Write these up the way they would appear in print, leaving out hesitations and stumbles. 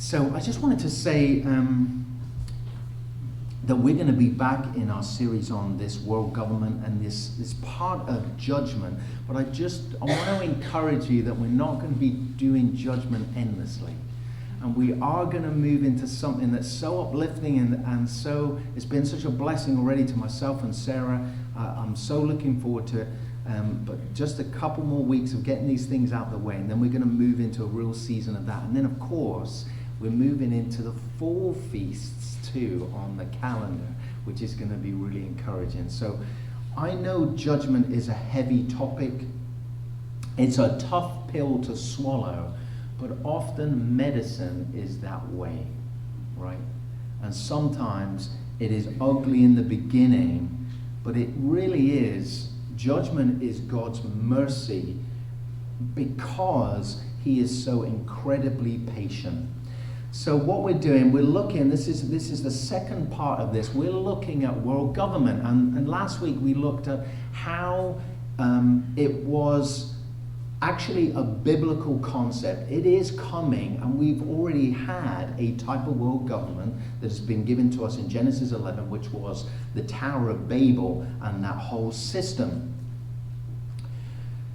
So I just wanted to say that we're going to be back in our series on this world government and this part of judgment. But I want to encourage you that we're not going to be doing judgment endlessly. And we are going to move into something that's so uplifting and so, it's been such a blessing already to myself and Sarah. I'm so looking forward to it. But just a couple more weeks of getting these things out of the way, and then we're going to move into a real season of that. And then, of course, we're moving into the fall feasts too on the calendar, which is going to be really encouraging. So I know judgment is a heavy topic. It's a tough pill to swallow, but often medicine is that way, right? And sometimes it is ugly in the beginning, but it really is. Judgment is God's mercy because he is so incredibly patient. So what we're doing, we're looking, this is the second part of this, we're looking at world government. And last week we looked at how it was actually a biblical concept. It is coming, and we've already had a type of world government that has been given to us in Genesis 11, which was the Tower of Babel and that whole system.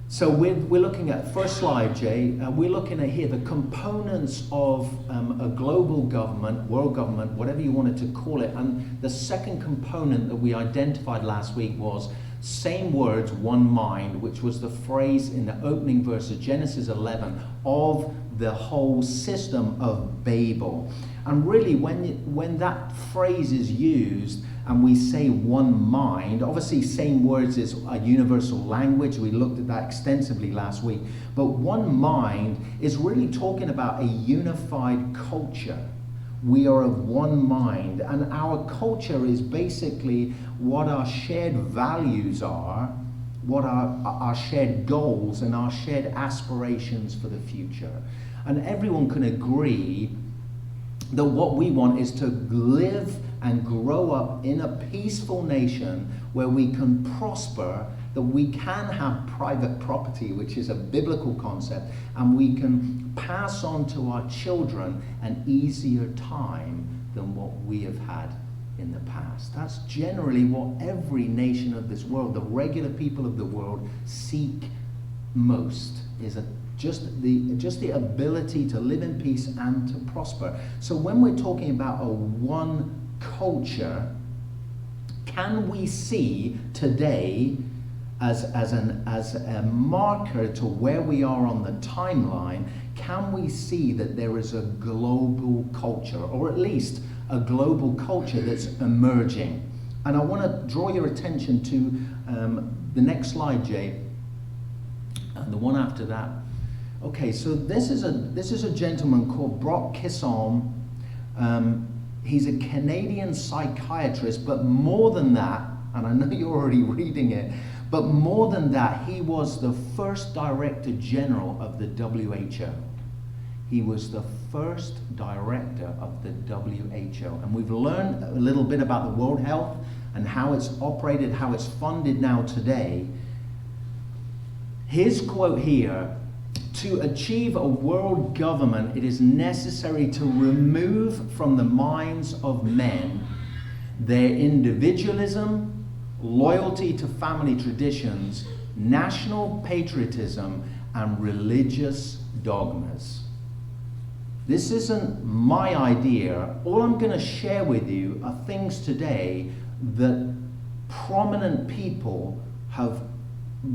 So we're looking at, first slide, Jay, we're looking at here the components of a global government, world government, whatever you wanted to call it. And the second component that we identified last week was same words, one mind, which was the phrase in the opening verse of Genesis 11 of the whole system of Babel. And really, when that phrase is used and we say one mind, obviously same words is a universal language. We looked at that extensively last week. But one mind is really talking about a unified culture. We are of one mind, and our culture is basically what our shared values are, what our shared goals and our shared aspirations for the future. And everyone can agree that what we want is to live and grow up in a peaceful nation where we can prosper, that we can have private property, which is a biblical concept, and we can pass on to our children an easier time than what we have had in the past. That's generally what every nation of this world, the regular people of the world, seek most, is just the ability to live in peace and to prosper. So when we're talking about a one culture, can we see today as a marker to where we are on the timeline, can we see that there is a global culture, or at least a global culture that's emerging? And I want to draw your attention to the next slide, Jay, and the one after that. Okay, so this is a gentleman called Brock Kisholm. He's a Canadian psychiatrist, but more than that, and I know you're already reading it, but more than that, he was the first Director General of the WHO. He was the first Director of the WHO. And we've learned a little bit about the World Health and how it's operated, how it's funded now today. His quote here: to achieve a world government, it is necessary to remove from the minds of men their individualism, loyalty to family traditions, national patriotism, and religious dogmas. This isn't my idea. All I'm going to share with you are things today that prominent people have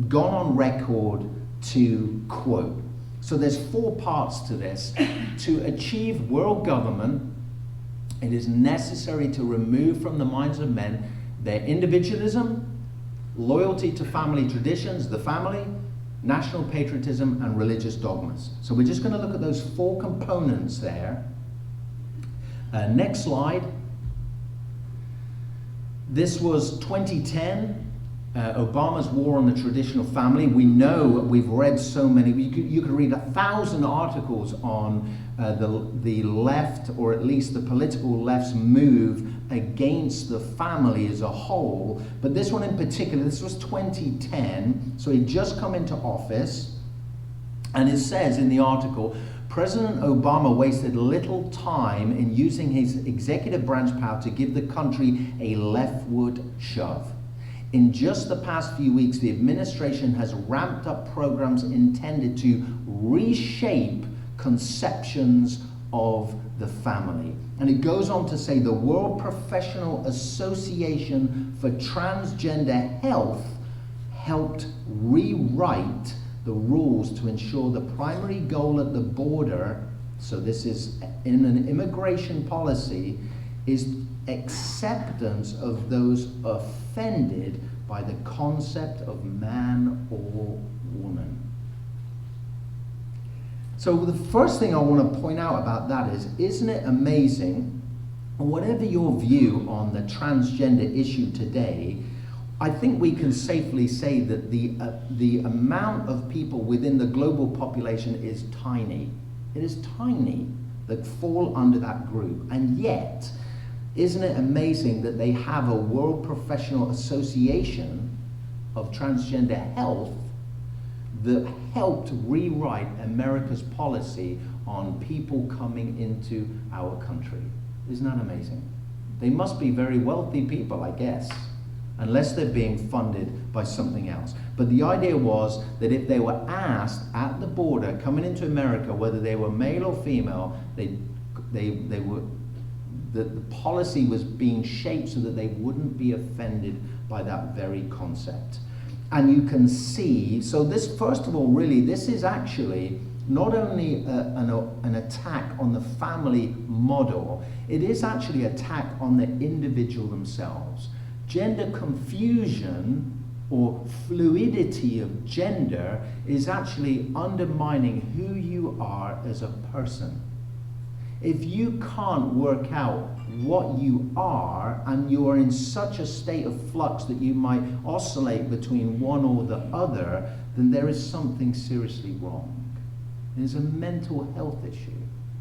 gone on record to quote. So there's 4 parts to this. To achieve world government, it is necessary to remove from the minds of men their individualism, loyalty to family traditions, the family, national patriotism, and religious dogmas. So we're just going to look at those 4 components there. Next slide. This was 2010. Obama's war on the traditional family. We know, we've read so many, you could read 1,000 articles on the left, or at least the political left's move against the family as a whole. But this one in particular, this was 2010, so he'd just come into office, and it says in the article, President Obama wasted little time in using his executive branch power to give the country a leftward shove. In just the past few weeks, the administration has ramped up programs intended to reshape conceptions of the family. And it goes on to say the World Professional Association for Transgender Health helped rewrite the rules to ensure the primary goal at the border, so this is in an immigration policy, is acceptance of those offended by the concept of man or woman. So the first thing I want to point out about that is, isn't it amazing, whatever your view on the transgender issue today, I think we can safely say that the amount of people within the global population is tiny. It is tiny that fall under that group. And yet, isn't it amazing that they have a World Professional Association of Transgender Health that helped rewrite America's policy on people coming into our country? Isn't that amazing? They must be very wealthy people, I guess, unless they're being funded by something else. But the idea was that if they were asked at the border coming into America whether they were male or female, the policy was being shaped so that they wouldn't be offended by that very concept. And you can see, so this, first of all, really, this is actually not only an attack on the family model, it is actually an attack on the individual themselves. Gender confusion or fluidity of gender is actually undermining who you are as a person. If you can't work out what you are, and you are in such a state of flux that you might oscillate between one or the other, then there is something seriously wrong. It is a mental health issue,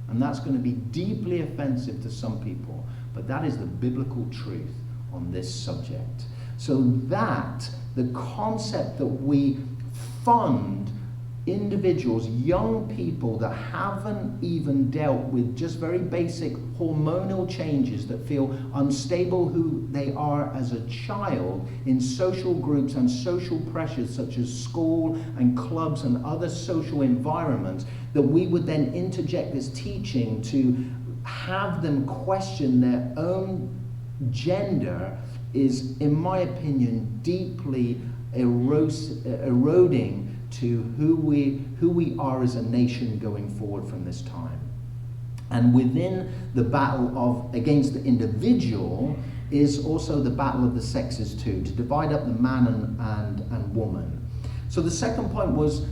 and that's going to be deeply offensive to some people, but that is the biblical truth on this subject. So that the concept that we fund individuals, young people that haven't even dealt with just very basic hormonal changes, that feel unstable who they are as a child in social groups and social pressures such as school and clubs and other social environments, that we would then interject this teaching to have them question their own gender is, in my opinion, deeply eroding to who we are as a nation going forward from this time. And within the battle against the individual is also the battle of the sexes too, to divide up the man and woman. So the second point was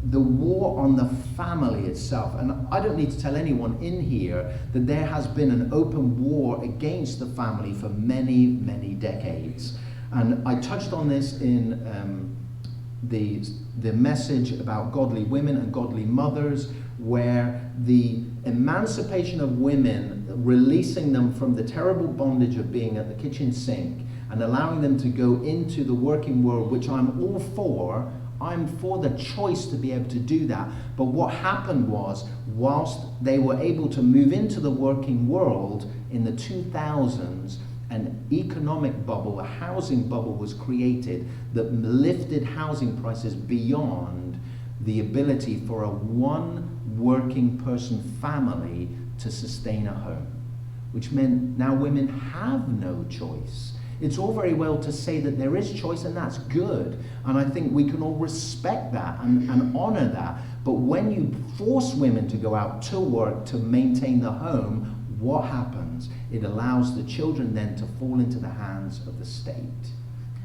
the war on the family itself. And I don't need to tell anyone in here that there has been an open war against the family for many, many decades. And I touched on this in the message about godly women and godly mothers, where the emancipation of women, releasing them from the terrible bondage of being at the kitchen sink and allowing them to go into the working world, which I'm all for. I'm for the choice to be able to do that. But what happened was, whilst they were able to move into the working world in the 2000s, an economic bubble, a housing bubble was created that lifted housing prices beyond the ability for a one working person family to sustain a home, which meant now women have no choice. It's all very well to say that there is choice, and that's good. And I think we can all respect that and honor that. But when you force women to go out to work to maintain the home, what happens? It allows the children then to fall into the hands of the state.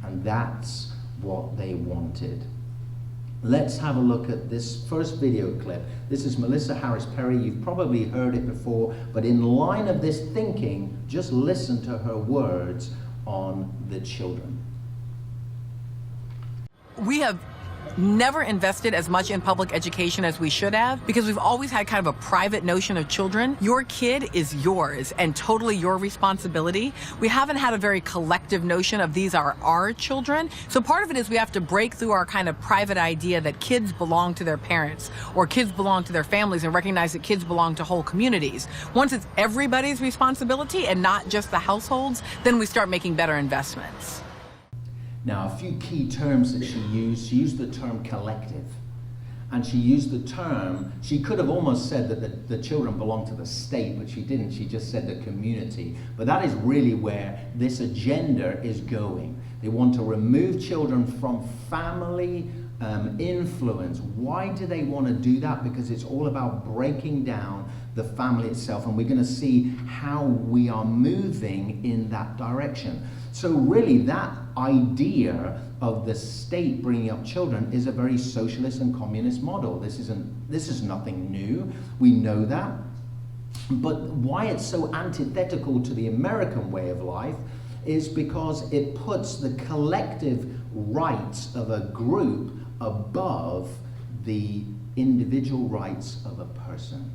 And that's what they wanted. Let's have a look at this first video clip. This is Melissa Harris Perry. You've probably heard it before, but in line of this thinking, just listen to her words on the children. We have never invested as much in public education as we should have because we've always had kind of a private notion of children. Your kid is yours and totally your responsibility. We haven't had a very collective notion of these are our children. So part of it is we have to break through our kind of private idea that kids belong to their parents or kids belong to their families and recognize that kids belong to whole communities. Once it's everybody's responsibility and not just the households, then we start making better investments. Now, a few key terms that she used the term collective. And she used the term, she could have almost said that the children belong to the state, but she didn't. She just said the community. But that is really where this agenda is going. They want to remove children from family influence. Why do they want to do that? Because it's all about breaking down the family itself. And we're going to see how we are moving in that direction. So really that idea of the state bringing up children is a very socialist and communist model. This is nothing new. We know that. But why it's so antithetical to the American way of life is because it puts the collective rights of a group above the individual rights of a person.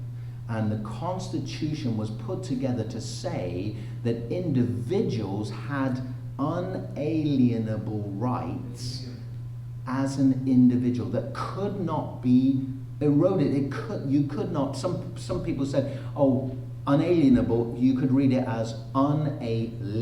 And the Constitution was put together to say that individuals had unalienable rights as an individual that could not be eroded. You could not, some people said, oh, unalienable, you could read it as unalienable.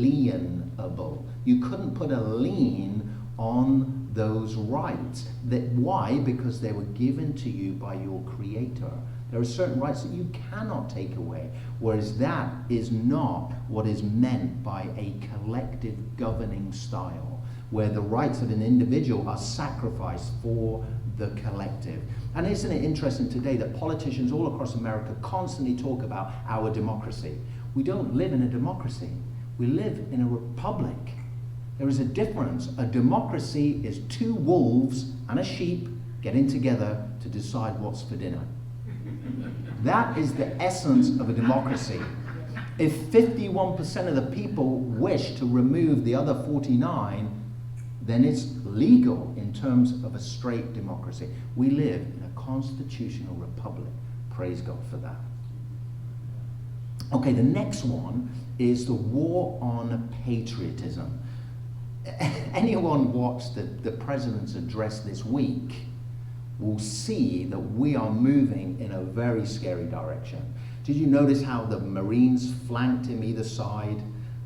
You couldn't put a lien on those rights. Why? Because they were given to you by your Creator. There are certain rights that you cannot take away, whereas that is not what is meant by a collective governing style, where the rights of an individual are sacrificed for the collective. And isn't it interesting today that politicians all across America constantly talk about our democracy? We don't live in a democracy. We live in a republic. There is a difference. A democracy is two wolves and a sheep getting together to decide what's for dinner. That is the essence of a democracy. If 51% of the people wish to remove the other 49, then it's legal in terms of a straight democracy. We live in a constitutional republic. Praise God for that. Okay, the next one is the war on patriotism. Anyone watched the president's address this week will see that we are moving in a very scary direction. Did you notice how the Marines flanked him either side?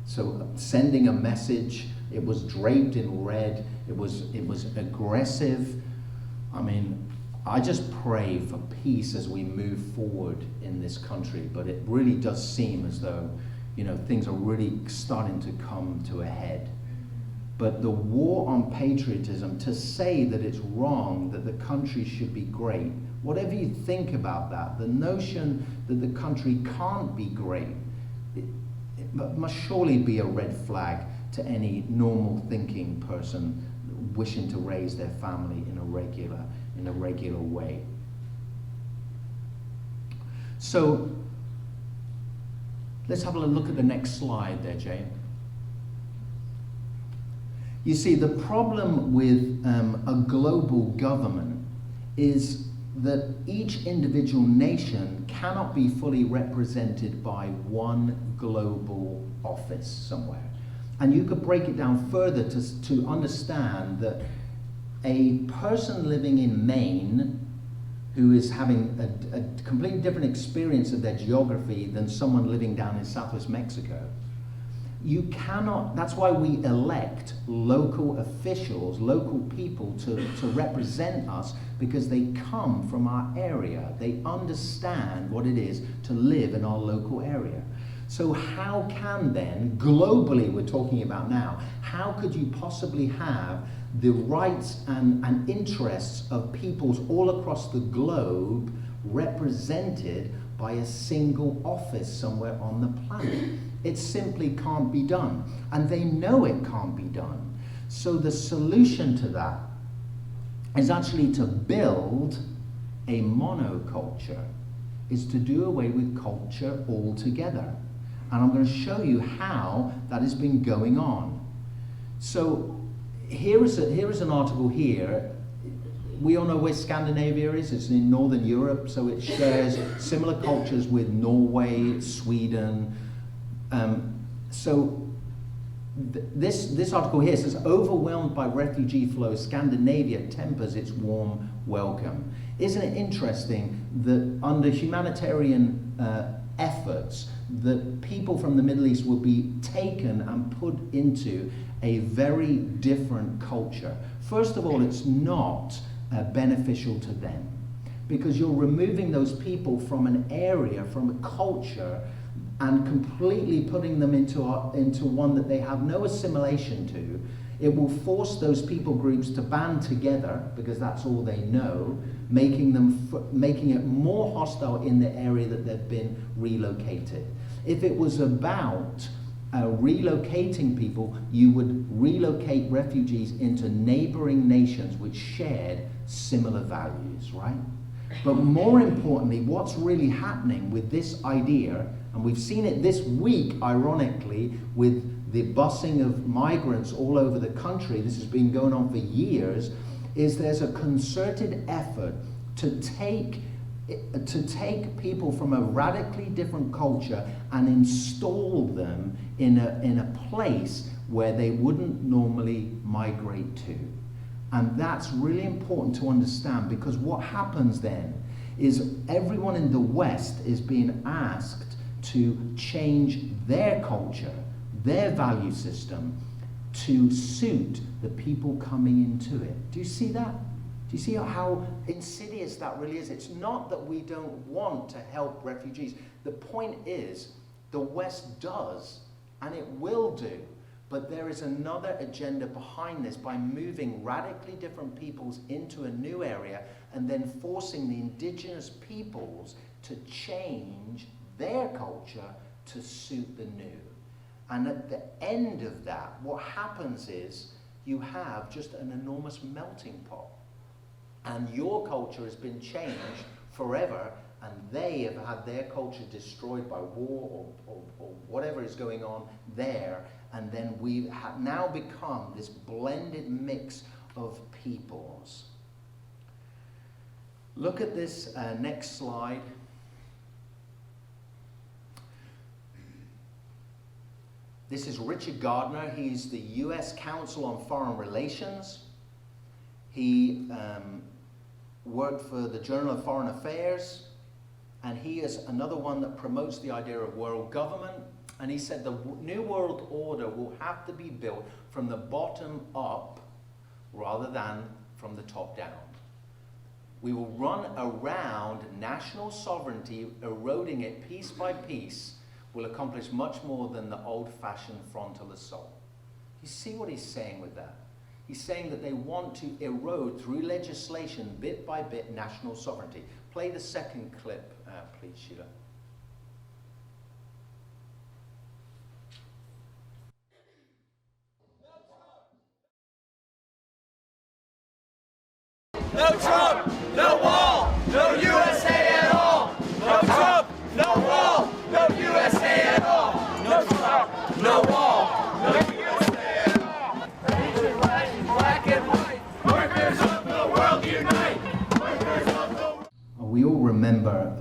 So sending a message, it was draped in red, it was aggressive. I mean, I just pray for peace as we move forward in this country, but it really does seem as though, things are really starting to come to a head. But the war on patriotism, to say that it's wrong, that the country should be great, whatever you think about that, the notion that the country can't be great, it must surely be a red flag to any normal thinking person wishing to raise their family in a regular way. So let's have a look at the next slide there, Jay. You see, the problem with a global government is that each individual nation cannot be fully represented by one global office somewhere. And you could break it down further to understand that a person living in Maine who is having a completely different experience of their geography than someone living down in Southwest Mexico, you cannot, that's why we elect local officials, local people to represent us, because they come from our area. They understand what it is to live in our local area. So how can then, globally we're talking about now, how could you possibly have the rights and interests of peoples all across the globe represented by a single office somewhere on the planet? It simply can't be done. And they know it can't be done. So the solution to that is actually to build a monoculture, is to do away with culture altogether. And I'm going to show you how that has been going on. So here is an article here. we all know where Scandinavia is. It's in Northern Europe, so it shares similar cultures with Norway, Sweden. This article here says, overwhelmed by refugee flows, Scandinavia tempers its warm welcome. Isn't it interesting that under humanitarian efforts, that people from the Middle East will be taken and put into a very different culture? First of all, it's not beneficial to them, because you're removing those people from an area, from a culture, and completely putting them into one that they have no assimilation to. It will force those people groups to band together, because that's all they know, making it more hostile in the area that they've been relocated. If it was about relocating people, you would relocate refugees into neighboring nations which shared similar values, right? But more importantly, what's really happening with this idea, and we've seen it this week, ironically, with the busing of migrants all over the country, this has been going on for years, is there's a concerted effort to take people from a radically different culture and install them in a place where they wouldn't normally migrate to. And that's really important to understand, because what happens then is everyone in the West is being asked to change their culture, their value system, to suit the people coming into it. Do you see that? Do you see how insidious that really is? It's not that we don't want to help refugees. The point is, the West does, and it will do. But there is another agenda behind this, by moving radically different peoples into a new area and then forcing the indigenous peoples to change their culture to suit the new. And at the end of that, what happens is you have just an enormous melting pot. And your culture has been changed forever, and they have had their culture destroyed by war or whatever is going on there. And then we have now become this blended mix of peoples. Look at this next slide. This is Richard Gardner. He's the U.S. Counsel on Foreign Relations. He worked for the Journal of Foreign Affairs, and he is another one that promotes the idea of world government. And he said the New World Order will have to be built from the bottom up rather than from the top down. We will run around national sovereignty, eroding it piece by piece, will accomplish much more than the old-fashioned frontal assault. You see what he's saying with that? He's saying that they want to erode through legislation, bit by bit, national sovereignty. Play the second clip, please, Sheila. No Trump, no wall, no USA at all. No Trump, no wall, no USA at all. No Trump, no wall, no USA at all. Asian, Latin, black and white, workers of the world unite. Workers of the world. We all remember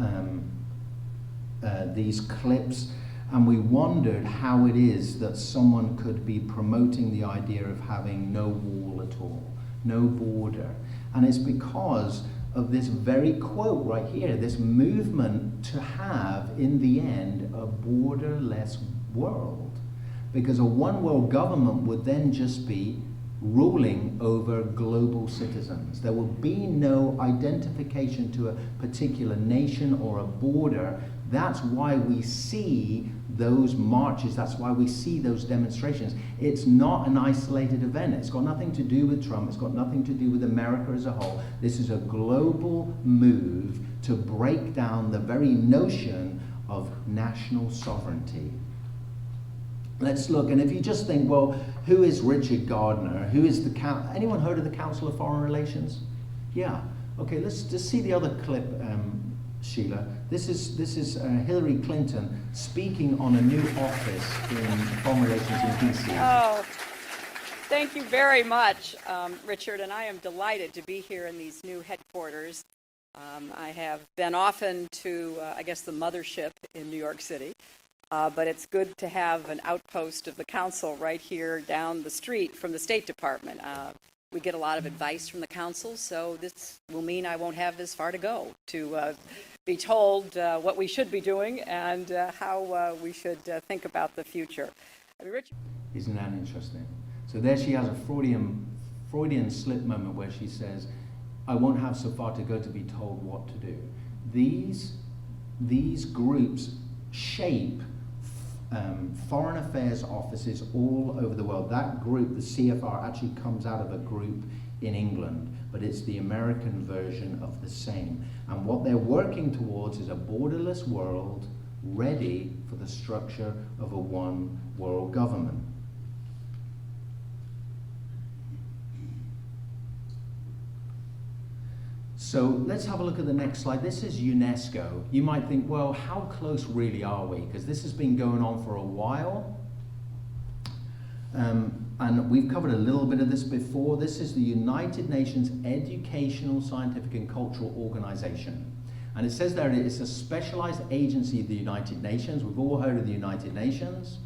these clips, and we wondered how it is that someone could be promoting the idea of having no wall at all, no border. And it's because of this very quote right here, this movement to have, in the end, a borderless world. Because a one world government would then just be ruling over global citizens. There will be no identification to a particular nation or a border. That's why we see those marches, that's why we see those demonstrations. It's not an isolated event. It's got nothing to do with Trump. It's got nothing to do with America as a whole. This is a global move to break down the very notion of national sovereignty. Let's look, and if you just think, well, who is Richard Gardner? Who is anyone heard of the Council of Foreign Relations? Yeah. Okay, let's just see the other clip, Sheila. This is Hillary Clinton speaking on a new office in foreign relations in DC. Oh, Thank you very much, Richard, and I am delighted to be here in these new headquarters. I have been often to, I guess, the mothership in New York City, but it's good to have an outpost of the council right here down the street from the State Department. We get a lot of advice from the council, so this will mean I won't have this far to go to be told what we should be doing and how we should think about the future. I mean, Richard. Isn't that interesting? So there she has a Freudian slip moment where she says, I won't have so far to go to be told what to do. These groups shape foreign affairs offices all over the world. That group, the CFR, actually comes out of a group in England, but it's the American version of the same. And what they're working towards is a borderless world ready for the structure of a one world government. So let's have a look at the next slide. This is UNESCO. You might think, well, how close really are we? Because this has been going on for a while. And we've covered a little bit of this before. This is the United Nations Educational, Scientific and Cultural Organization. And it says there it's a specialized agency of the United Nations. We've all heard of the United Nations,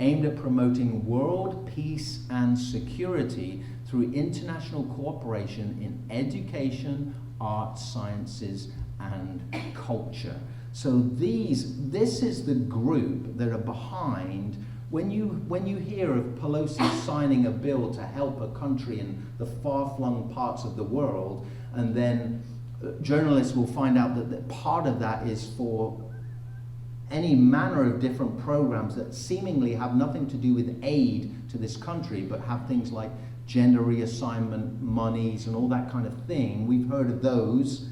aimed at promoting world peace and security through international cooperation in education, art, sciences, and culture. So this is the group that are behind. When you hear of Pelosi signing a bill to help a country in the far-flung parts of the world, and then journalists will find out that part of that is for any manner of different programs that seemingly have nothing to do with aid to this country, but have things like gender reassignment monies and all that kind of thing. We've heard of those.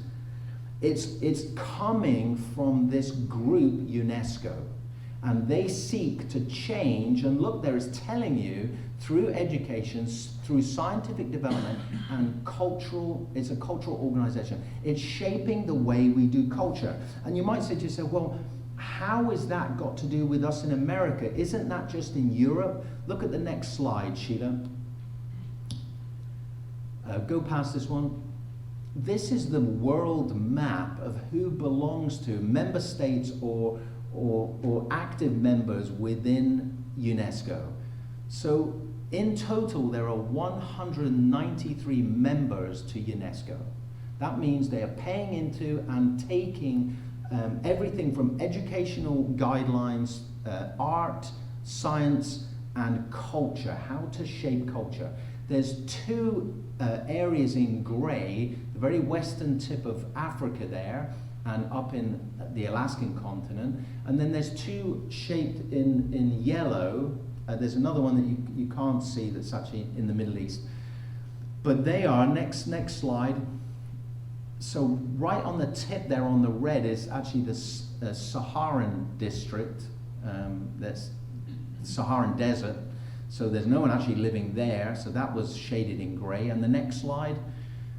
It's coming from this group, UNESCO. And they seek to change, and look, there is telling you through education, through scientific development and cultural, it's a cultural organization. It's shaping the way we do culture. And you might say to yourself, well, how has that got to do with us in America? Isn't that just in Europe? Look at the next slide, Sheila. Go past this one. This is the world map of who belongs to member states or active members within UNESCO. So in total, there are 193 members to UNESCO. That means they are paying into and taking everything from educational guidelines, art, science, and culture, how to shape culture. There's two areas in gray, the very western tip of Africa there, and up in the Alaskan continent. And then there's two shaped in yellow. There's another one that you can't see that's actually in the Middle East. But they are, next slide. So right on the tip there on the red is actually the Saharan district, that's Saharan desert. So there's no one actually living there, so that was shaded in gray. And the next slide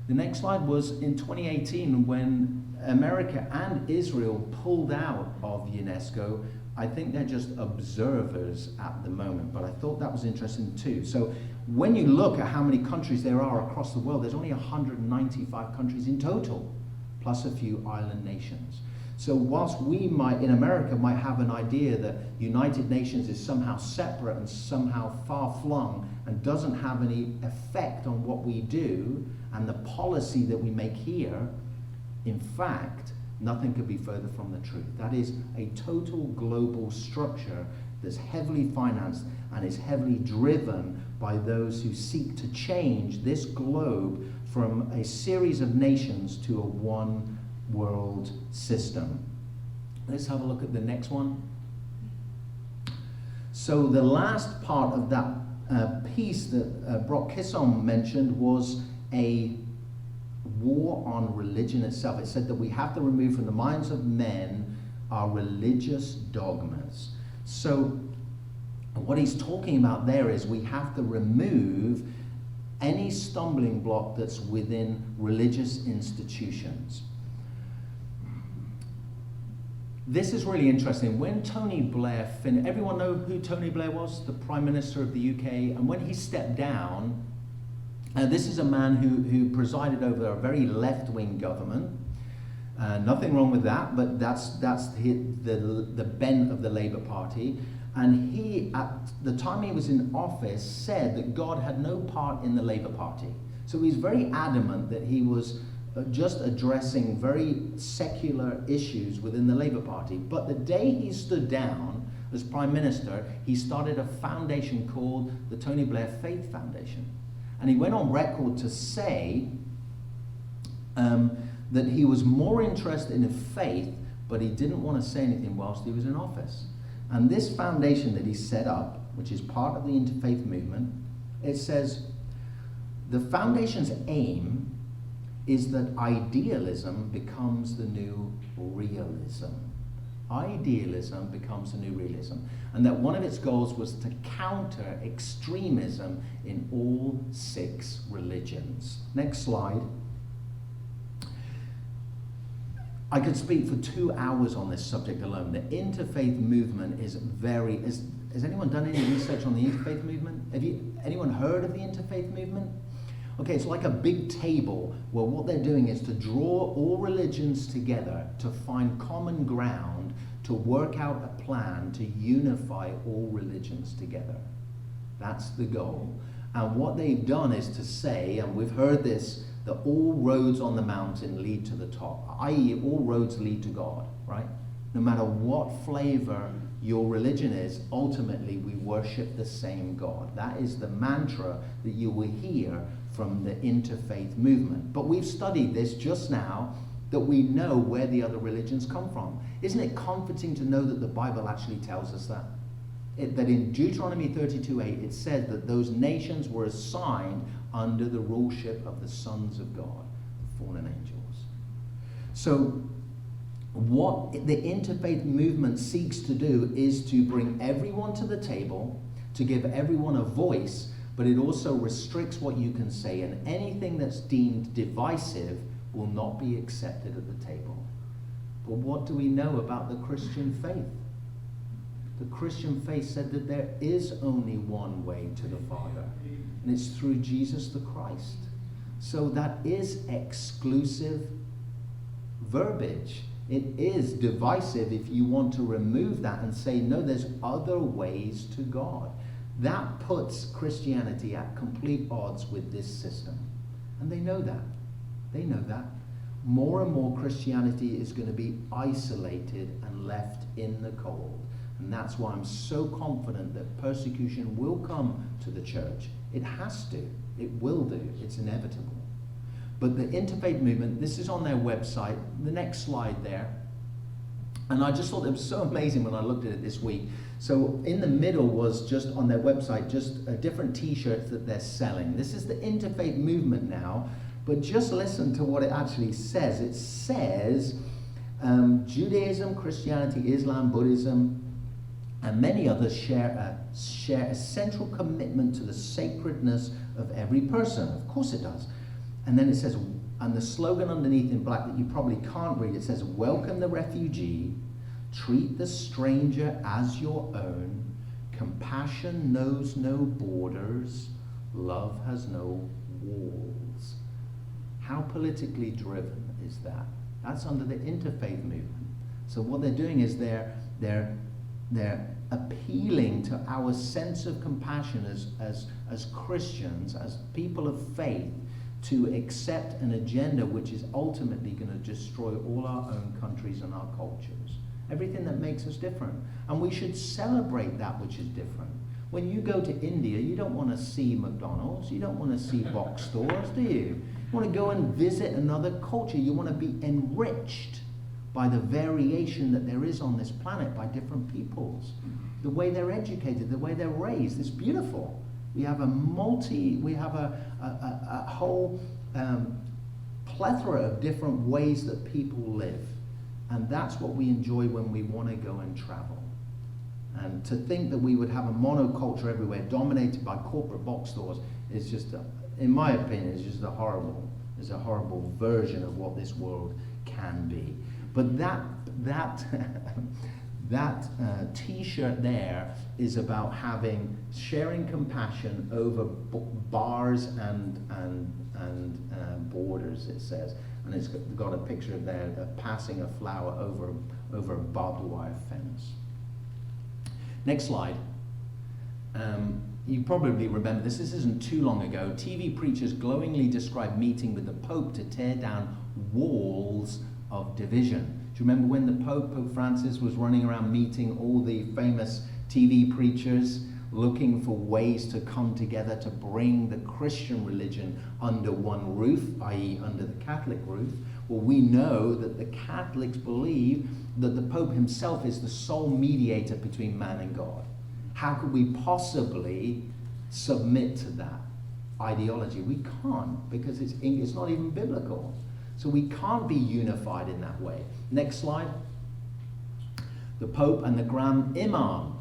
was in 2018 when America and Israel pulled out of UNESCO. I think they're just observers at the moment, but I thought that was interesting too. So when you look at how many countries there are across the world, there's only 195 countries in total, plus a few island nations. So whilst we might, in America, might have an idea that United Nations is somehow separate and somehow far-flung and doesn't have any effect on what we do and the policy that we make here, in fact, nothing could be further from the truth. That is a total global structure that's heavily financed and is heavily driven by those who seek to change this globe from a series of nations to a one world system. Let's have a look at the next one. So the last part of that piece that Brock Kisson mentioned was a war on religion itself. It said that we have to remove from the minds of men our religious dogmas. So what he's talking about there is we have to remove any stumbling block that's within religious institutions. This is really interesting. When Tony Blair everyone know who Tony Blair was, the Prime Minister of the UK, and when he stepped down, this is a man who presided over a very left-wing government. Nothing wrong with that, but that's the bent of the Labour Party. And he, at the time he was in office, said that God had no part in the Labour Party. So he's very adamant that he was just addressing very secular issues within the Labour Party. But the day he stood down as Prime Minister, he started a foundation called the Tony Blair Faith Foundation. And he went on record to say that he was more interested in faith, but he didn't want to say anything whilst he was in office. And this foundation that he set up, which is part of the interfaith movement, it says, the foundation's aim is that idealism becomes the new realism. Idealism becomes the new realism. And that one of its goals was to counter extremism in all 6 religions. Next slide. I could speak for 2 hours on this subject alone. The interfaith movement is very... Has anyone done any research on the interfaith movement? Anyone heard of the interfaith movement? Okay, it's like a big table where what they're doing is to draw all religions together to find common ground, to work out a plan to unify all religions together. That's the goal. And what they've done is to say, and we've heard this, that all roads on the mountain lead to the top, i.e. all roads lead to God, right? No matter what flavor your religion is, ultimately we worship the same God. That is the mantra that you will hear from the interfaith movement. But we've studied this just now, that we know where the other religions come from. Isn't it comforting to know that the Bible actually tells us that? That in Deuteronomy 32:8 it said that those nations were assigned under the ruleship of the sons of God, the fallen angels. So what the interfaith movement seeks to do is to bring everyone to the table, to give everyone a voice, but it also restricts what you can say, and anything that's deemed divisive will not be accepted at the table. But what do we know about the Christian faith? The Christian faith said that there is only one way to the Father, and it's through Jesus the Christ. So that is exclusive verbiage. It is divisive if you want to remove that and say, no, there's other ways to God. That puts Christianity at complete odds with this system. And they know that. They know that. More and more Christianity is going to be isolated and left in the cold. And that's why I'm so confident that persecution will come to the church. It has to. It will do. It's inevitable. But the interfaith movement, this is on their website. The next slide there. And I just thought it was so amazing when I looked at it this week. So in the middle was just on their website, just different t-shirts that they're selling. This is the interfaith movement now. But just listen to what it actually says. It says Judaism, Christianity, Islam, Buddhism, and many others share a central commitment to the sacredness of every person. Of course it does. And then it says, and the slogan underneath in black that you probably can't read, it says, welcome the refugee, treat the stranger as your own, compassion knows no borders, love has no walls. How politically driven is that? That's under the interfaith movement. So what they're doing is they're appealing to our sense of compassion as Christians, as people of faith, to accept an agenda which is ultimately going to destroy all our own countries and our cultures. Everything that makes us different. And we should celebrate that which is different. When you go to India, you don't want to see McDonald's, you don't want to see box stores, do you? You want to go and visit another culture. You want to be enriched by the variation that there is on this planet by different peoples. The way they're educated, the way they're raised, it's beautiful. We have a whole plethora of different ways that people live. And that's what we enjoy when we want to go and travel. And to think that we would have a monoculture everywhere dominated by corporate box stores is just, in my opinion, is just a horrible version of what this world can be. But that T-shirt there is about sharing compassion over bars and borders, it says, and it's got a picture of there of passing a flower over a barbed wire fence. Next slide. You probably remember this. This isn't too long ago. TV preachers glowingly described meeting with the Pope to tear down walls of division. Do you remember when the Pope Francis, was running around meeting all the famous TV preachers, looking for ways to come together to bring the Christian religion under one roof, i.e. under the Catholic roof? Well, we know that the Catholics believe that the Pope himself is the sole mediator between man and God. How could we possibly submit to that ideology? We can't, because it's not even biblical. So we can't be unified in that way. Next slide. The Pope and the Grand Imam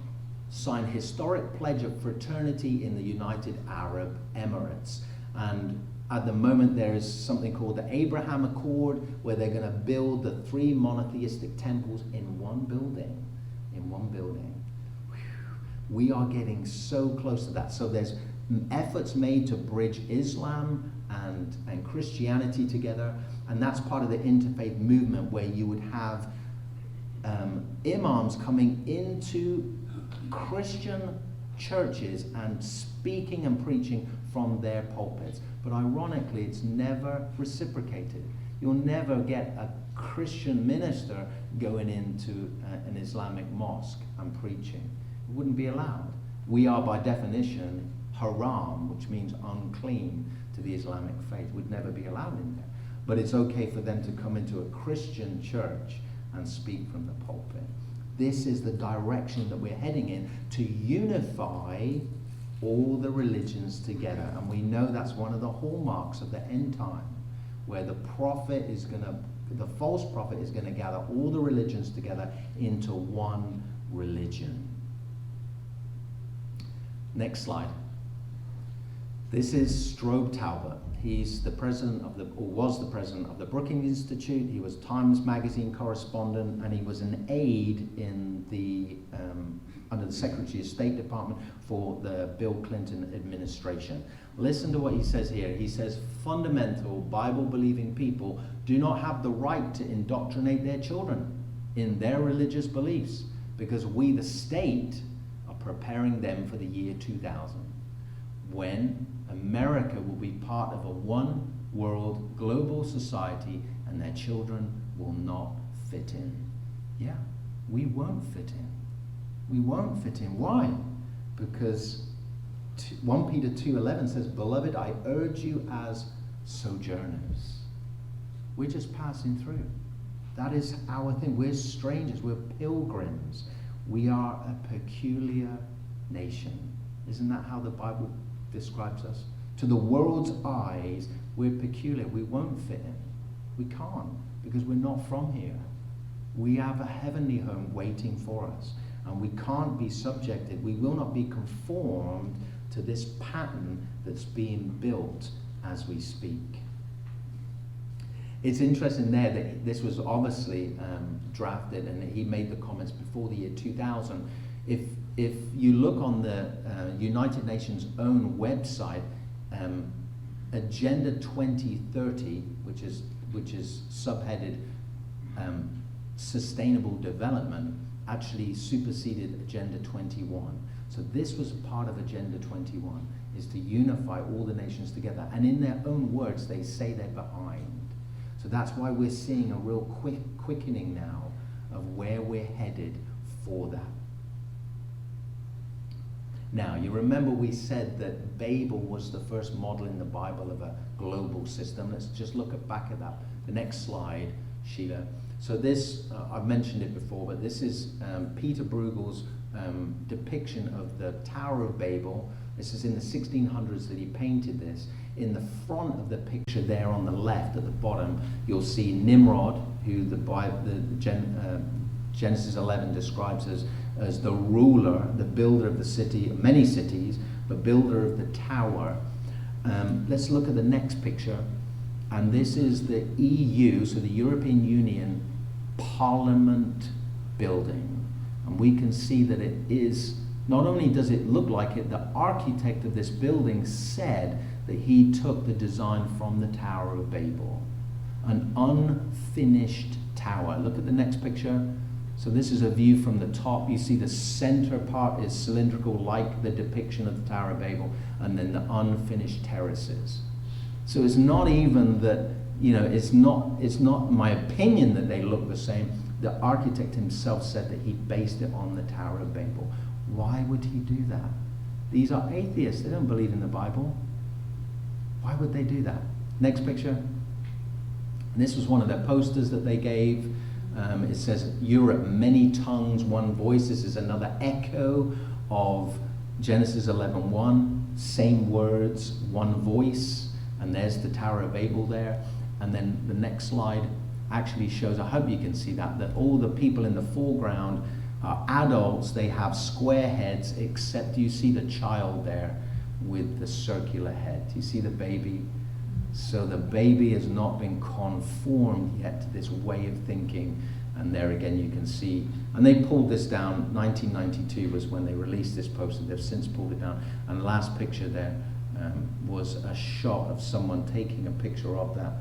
signed historic pledge of fraternity in the United Arab Emirates. And at the moment there is something called the Abraham Accord, where they're going to build the 3 monotheistic temples in one building. In one building. We are getting so close to that. So there's efforts made to bridge Islam and Christianity together, and that's part of the interfaith movement, where you would have imams coming into Christian churches and speaking and preaching from their pulpits. But ironically, it's never reciprocated. You'll never get a Christian minister going into an Islamic mosque and preaching. It wouldn't be allowed. We are by definition haram, which means unclean to the Islamic faith. Would never be allowed in there. But it's okay for them to come into a Christian church and speak from the pulpit. This is the direction that we're heading in, to unify all the religions together. And we know that's one of the hallmarks of the end time, where the false prophet is going to gather all the religions together into one religion. Next slide. This is Strobe Talbot. He's the president of was the president of the Brookings Institute. He was Times Magazine correspondent, and he was an aide in under the Secretary of State Department for the Bill Clinton administration. Listen to what he says here. He says, fundamental Bible-believing people do not have the right to indoctrinate their children in their religious beliefs, because we, the state, are preparing them for the year 2000, when America will be part of a one world global society and their children will not fit in. Yeah, we won't fit in. We won't fit in. Why? Because 1 Peter 2:11 says, beloved, I urge you as sojourners. We're just passing through. That is our thing. We're strangers. We're pilgrims. We are a peculiar nation. Isn't that how the Bible describes us? To the world's eyes, we're peculiar. We won't fit in. We can't, because we're not from here. We have a heavenly home waiting for us, and we can't be subjected. We will not be conformed to this pattern that's being built as we speak. It's interesting there that this was obviously drafted, and he made the comments before the year 2000. If you look on the United Nations' own website, Agenda 2030, which is subheaded Sustainable Development, actually superseded Agenda 21. So this was part of Agenda 21, is to unify all the nations together. And in their own words, they say they're behind. So that's why we're seeing a real quickening now of where we're headed for that. Now, you remember we said that Babel was the first model in the Bible of a global system. Let's just look back at that. The next slide, Sheila. So this, I've mentioned it before, but this is Peter Bruegel's depiction of the Tower of Babel. This is in the 1600s that he painted this. In the front of the picture there on the left at the bottom, you'll see Nimrod, who Genesis 11 describes as the ruler, the builder of the city, many cities, the builder of the tower. Let's look at the next picture. And this is the EU, so the European Union, Parliament building. And we can see that it is, not only does it look like it, the architect of this building said that he took the design from the Tower of Babel. An unfinished tower. Look at the next picture. So this is a view from the top. You see the center part is cylindrical, like the depiction of the Tower of Babel, and then the unfinished terraces. So it's not even that, it's not my opinion that they look the same. The architect himself said that he based it on the Tower of Babel. Why would he do that? These are atheists. They don't believe in the Bible. Why would they do that? Next picture. And this was one of their posters that they gave. It says, Europe, many tongues, one voice. This is another echo of Genesis 11:1. Same words, one voice. And there's the Tower of Babel there. And then the next slide actually shows, I hope you can see that all the people in the foreground are adults. They have square heads, except you see the child there with the circular head. You see the baby? So the baby has not been conformed yet to this way of thinking. And there again you can see, and they pulled this down. 1992 was when they released this poster. They've since pulled it down. And the last picture there was a shot of someone taking a picture of that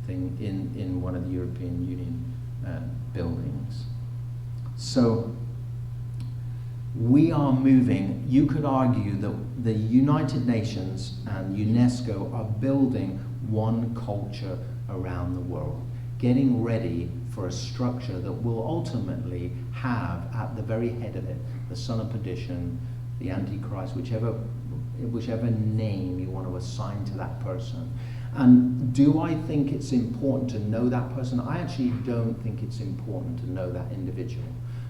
thing in one of the European Union buildings. So we are moving. You could argue that the United Nations and UNESCO are building one culture around the world, getting ready for a structure that will ultimately have at the very head of it the son of perdition, the Antichrist, whichever name you want to assign to that person. And do I think it's important to know that person? I actually don't think it's important to know that individual.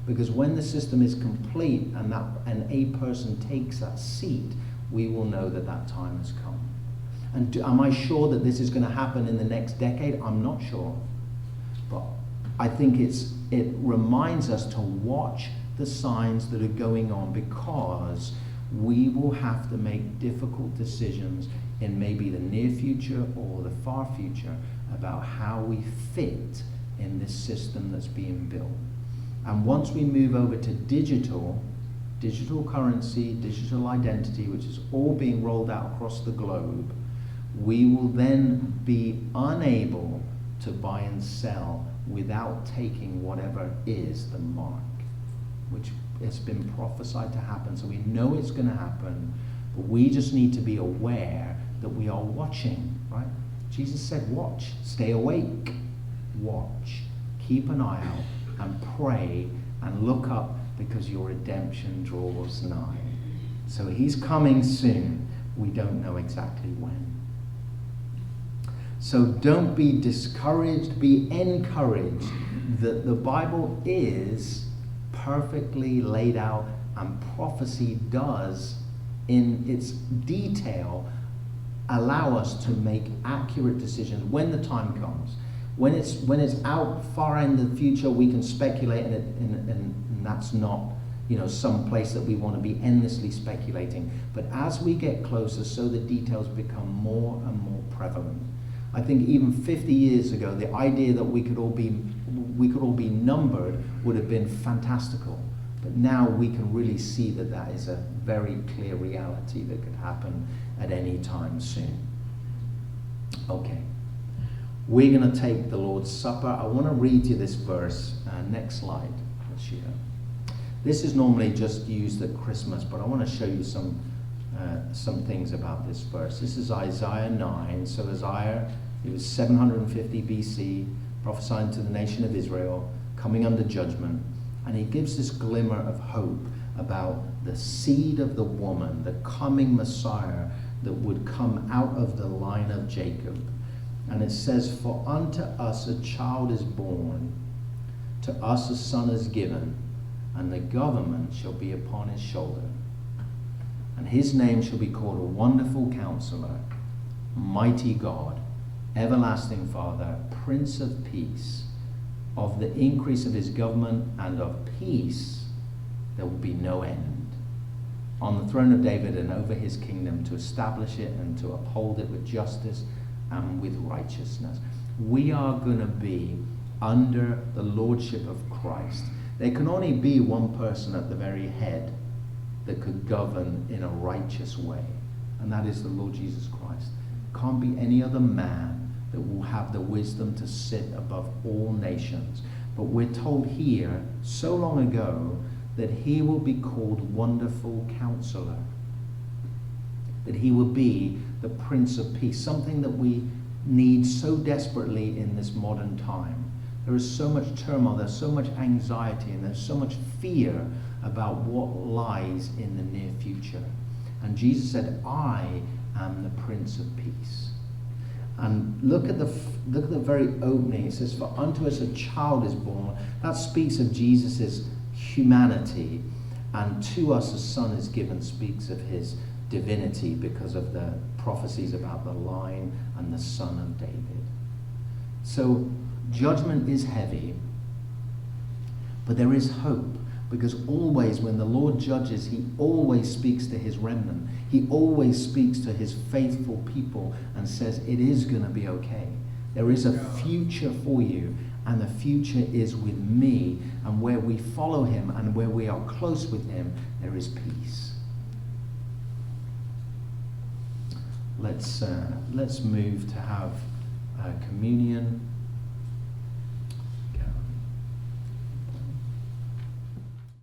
Because when the system is complete and a person takes that seat, we will know that that time has come. And am I sure that this is going to happen in the next decade? I'm not sure. But I think it reminds us to watch the signs that are going on, because we will have to make difficult decisions in maybe the near future or the far future about how we fit in this system that's being built. And once we move over to digital currency, digital identity, which is all being rolled out across the globe, we will then be unable to buy and sell without taking whatever is the mark, which has been prophesied to happen. So we know it's going to happen, but we just need to be aware that we are watching, right? Jesus said, watch, stay awake, watch, keep an eye out, and pray and look up, because your redemption draws nigh. So he's coming soon. We don't know exactly when. So don't be discouraged, be encouraged that the Bible is perfectly laid out, and prophecy does, in its detail, allow us to make accurate decisions when the time comes. When it's out far in the future, we can speculate, and that's not, some place that we want to be endlessly speculating. But as we get closer, so the details become more and more prevalent. I think even 50 years ago, the idea that we could all be numbered would have been fantastical. But now we can really see that that is a very clear reality that could happen at any time soon. Okay. We're going to take the Lord's Supper. I want to read you this verse. Next slide, Sheila. This is normally just used at Christmas, but I want to show you some things about this verse. This is Isaiah 9. So Isaiah, he was 750 BC, prophesying to the nation of Israel, coming under judgment. And he gives this glimmer of hope about the seed of the woman, the coming Messiah that would come out of the line of Jacob. And it says, for unto us a child is born, to us a son is given, and the government shall be upon his shoulder. And his name shall be called a Wonderful Counselor, Mighty God, Everlasting Father, Prince of Peace. Of the increase of his government and of peace there will be no end. On the throne of David and over his kingdom, to establish it and to uphold it with justice and with righteousness. We are going to be under the lordship of Christ. There can only be one person at the very head that could govern in a righteous way, and that is the Lord Jesus Christ. Can't be any other man that will have the wisdom to sit above all nations. But we're told here, so long ago, that he will be called Wonderful Counselor, that he will be the Prince of Peace, something that we need so desperately in this modern time. There is so much turmoil, there's so much anxiety, and there's so much fear about what lies in the near future. And Jesus said, I am the Prince of Peace. And look at the very opening. It says, for unto us a child is born. That speaks of Jesus' humanity, and to us a son is given, speaks of his divinity because of the prophecies about the line and the son of David. So judgment is heavy, but there is hope, because always when the Lord judges, he always speaks to his remnant. He always speaks to his faithful people and says, it is going to be okay. There is a future for you, and the future is with me. And where we follow him and where we are close with him, there is peace. Let's move to have communion.